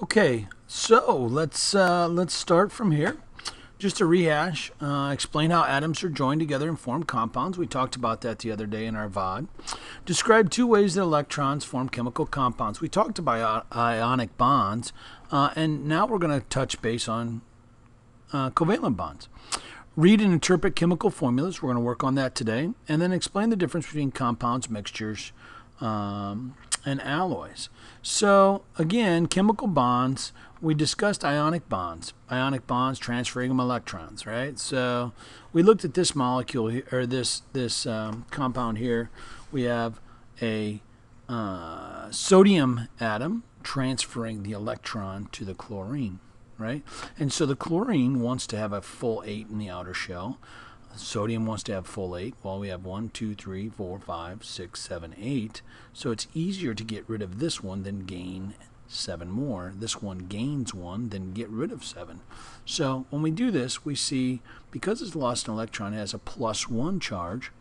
Okay, so let's start from here. Just to rehash, explain how atoms are joined together and form compounds. We talked about that the other day in our VOD. Describe two ways that electrons form chemical compounds. We talked about ionic bonds, and now we're going to touch base on covalent bonds. Read and interpret chemical formulas. We're going to work on that today, and then explain the difference between compounds, mixtures, and alloys. So again, chemical bonds, we discussed ionic bonds. Ionic bonds transferring of electrons, right? So we looked at this molecule here, or this compound here. We have a sodium atom transferring the electron to the chlorine, right? And so the chlorine wants to have a full 8 in the outer shell. Sodium wants to have full 8. Well, we have 1, 2, 3, 4, 5, 6, 7, 8. So it's easier to get rid of this one than gain 7 more. This one gains 1, then get rid of 7. So when we do this, we see because it's lost an electron, it has a +1 charge.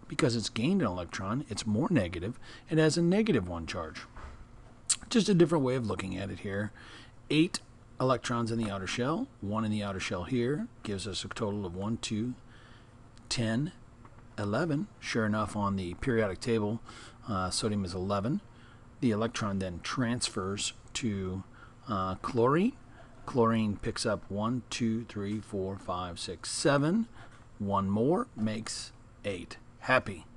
Because it's gained an electron, it's more negative. It has a -1 charge. Just a different way of looking at it here. 8 electrons in the outer shell, 1 in the outer shell here, gives us a total of 1, 2, 10, 11. Sure enough, on the periodic table, sodium is 11. The electron then transfers to chlorine. Chlorine picks up 1, 2, 3, 4, 5, 6, 7. One more makes 8. Happy.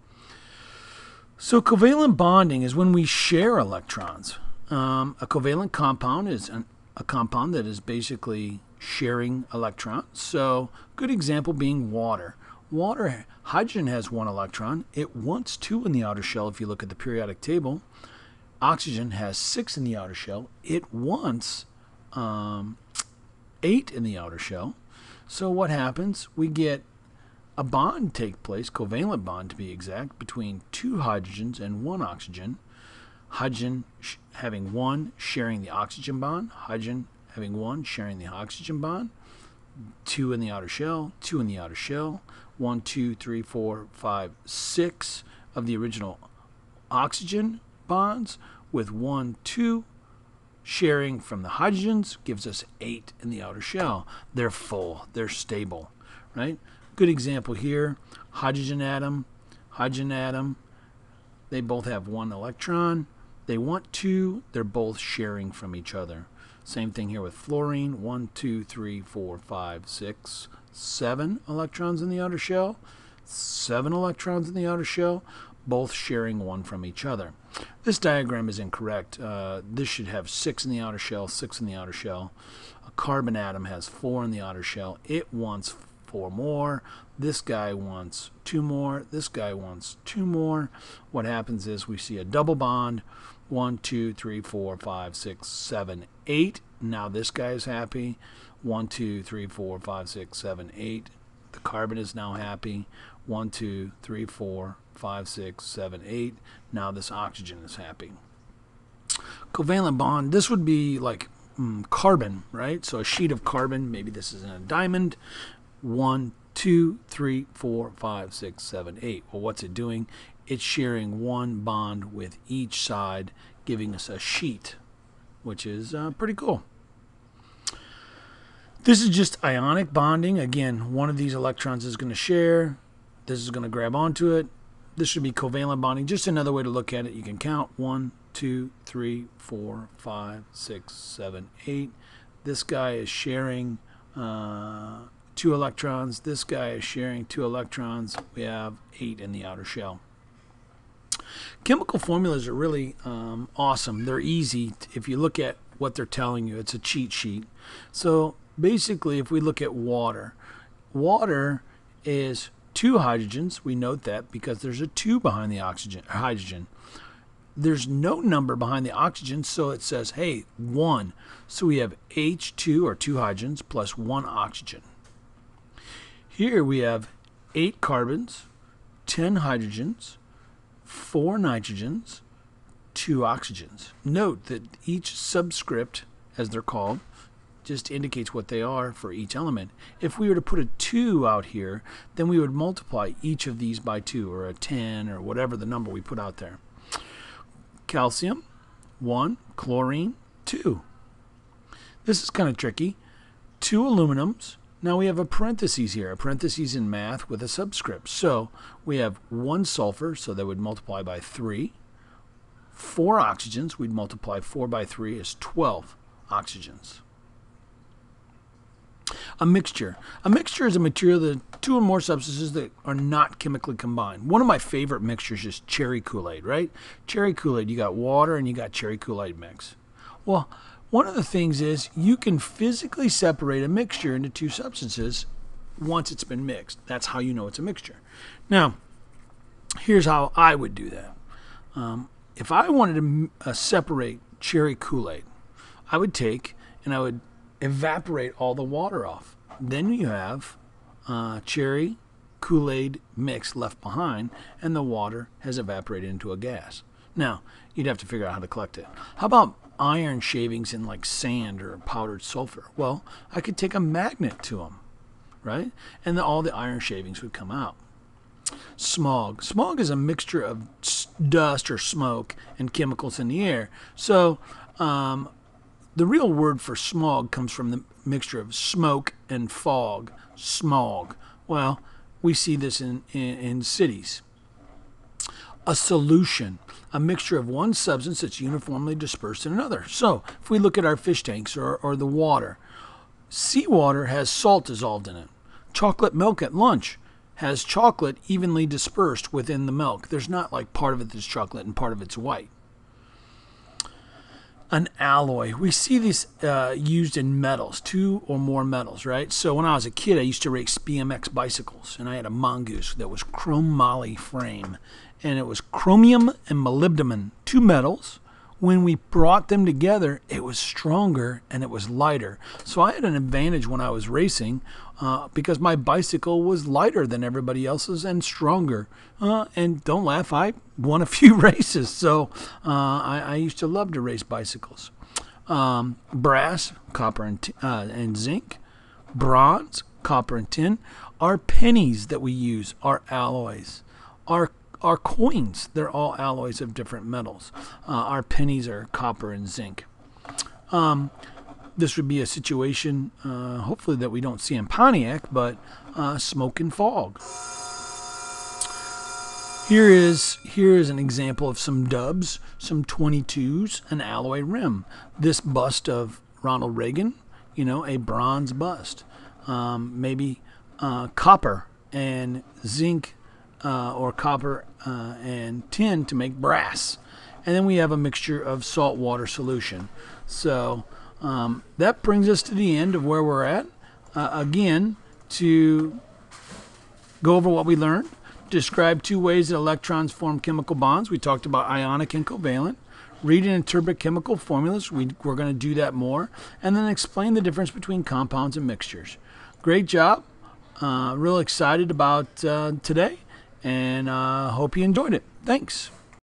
So covalent bonding is when we share electrons. A covalent compound is a compound that is basically sharing electrons. So good example being water. Water, hydrogen has 1 electron. It wants 2 in the outer shell if you look at the periodic table. Oxygen has 6 in the outer shell. It wants 8 in the outer shell. So what happens? We get a bond take place, covalent bond to be exact, between 2 hydrogens and 1 oxygen. Hydrogen having 1 sharing the oxygen bond. Hydrogen having 1 sharing the oxygen bond. 2 in the outer shell, 2 in the outer shell. 1, 2, 3, 4, 5, 6 of the original oxygen bonds with 1, 2 sharing from the hydrogens gives us 8 in the outer shell. They're full, they're stable, right? Good example here, hydrogen atom, they both have 1 electron. They want 2, they're both sharing from each other. Same thing here with fluorine, 1, 2, 3, 4, 5, 6, 7 electrons in the outer shell, 7 electrons in the outer shell, both sharing 1 from each other. This diagram is incorrect. This should have 6 in the outer shell, 6 in the outer shell. A carbon atom has 4 in the outer shell. It wants 4 more. This guy wants 2 more. This guy wants 2 more. What happens is we see a double bond. 1, 2, 3, 4, 5, 6, 7, 8. Now this guy is happy. 1, 2, 3, 4, 5, 6, 7, 8. The carbon is now happy. 1, 2, 3, 4, 5, 6, 7, 8. Now this oxygen is happy. Covalent bond, this would be like carbon, right? So a sheet of carbon, maybe this is in a diamond. 1, 2, 3, 4, 5, 6, 7, 8. Well, what's it doing? It's sharing 1 bond with each side, giving us a sheet, which is pretty cool. This is just ionic bonding. Again, one of these electrons is going to share. This is going to grab onto it. This should be covalent bonding. Just another way to look at it. You can count 1, 2, 3, 4, 5, 6, 7, 8. This guy is sharing 2 electrons. This guy is sharing 2 electrons. We have 8 in the outer shell. Chemical formulas are really awesome. They're easy. If you look at what they're telling you, it's a cheat sheet. So basically, if we look at water, water is 2 hydrogens. We note that because there's a 2 behind the hydrogen. There's no number behind the oxygen, so it says, hey, 1. So we have H2, or 2 hydrogens, plus 1 oxygen. Here we have 8 carbons, 10 hydrogens, 4 nitrogens, 2 oxygens. Note that each subscript, as they're called, just indicates what they are for each element. If we were to put a 2 out here, then we would multiply each of these by 2, or a 10, or whatever the number we put out there. Calcium, 1. Chlorine, 2. This is kind of tricky. 2 aluminums. Now we have a parentheses here, a parentheses in math with a subscript. So we have 1 sulfur, so that would multiply by 3. 4 oxygens, we'd multiply 4 by 3 is 12 oxygens. A mixture. A mixture is a material that 2 or more substances that are not chemically combined. One of my favorite mixtures is cherry Kool-Aid, right? Cherry Kool-Aid, you got water and you got cherry Kool-Aid mix. Well, one of the things is you can physically separate a mixture into 2 substances once it's been mixed. That's how you know it's a mixture. Now, here's how I would do that. If I wanted to separate cherry Kool-Aid, I would take and I would evaporate all the water off. Then you have cherry Kool-Aid mix left behind, and the water has evaporated into a gas. Now, you'd have to figure out how to collect it. How about iron shavings in like sand or powdered sulfur? Well, I could take a magnet to them, right? And all the iron shavings would come out. Smog. Smog is a mixture of dust or smoke and chemicals in the air. So the real word for smog comes from the mixture of smoke and fog. Smog. Well, we see this in cities. A solution. A mixture of one substance that's uniformly dispersed in another. So if we look at our fish tanks or the water, seawater has salt dissolved in it. Chocolate milk at lunch has chocolate evenly dispersed within the milk. There's not like part of it that's chocolate and part of it's white. An alloy. We see this used in metals, 2 or more metals, right? So when I was a kid, I used to race BMX bicycles, and I had a mongoose that was chrome moly frame, and it was chromium and molybdenum, 2 metals. When we brought them together, it was stronger and it was lighter. So I had an advantage when I was racing because my bicycle was lighter than everybody else's and stronger. And don't laugh, I won a few races. So I used to love to race bicycles. Brass, copper and zinc. Bronze, copper and tin. Our pennies that we use are alloys. Our coins, they're all alloys of different metals. Our pennies are copper and zinc. This would be a situation, hopefully, that we don't see in Pontiac, but smoke and fog. Here is an example of some dubs, some 22s, an alloy rim. This bust of Ronald Reagan, a bronze bust. Maybe copper and zinc or copper and tin to make brass. And then we have a mixture of salt water solution. So that brings us to the end of where we're at. Again, to go over what we learned, describe 2 ways that electrons form chemical bonds. We talked about ionic and covalent. Read and interpret chemical formulas. We're going to do that more. And then explain the difference between compounds and mixtures. Great job. Real excited about today. And hope you enjoyed it. Thanks.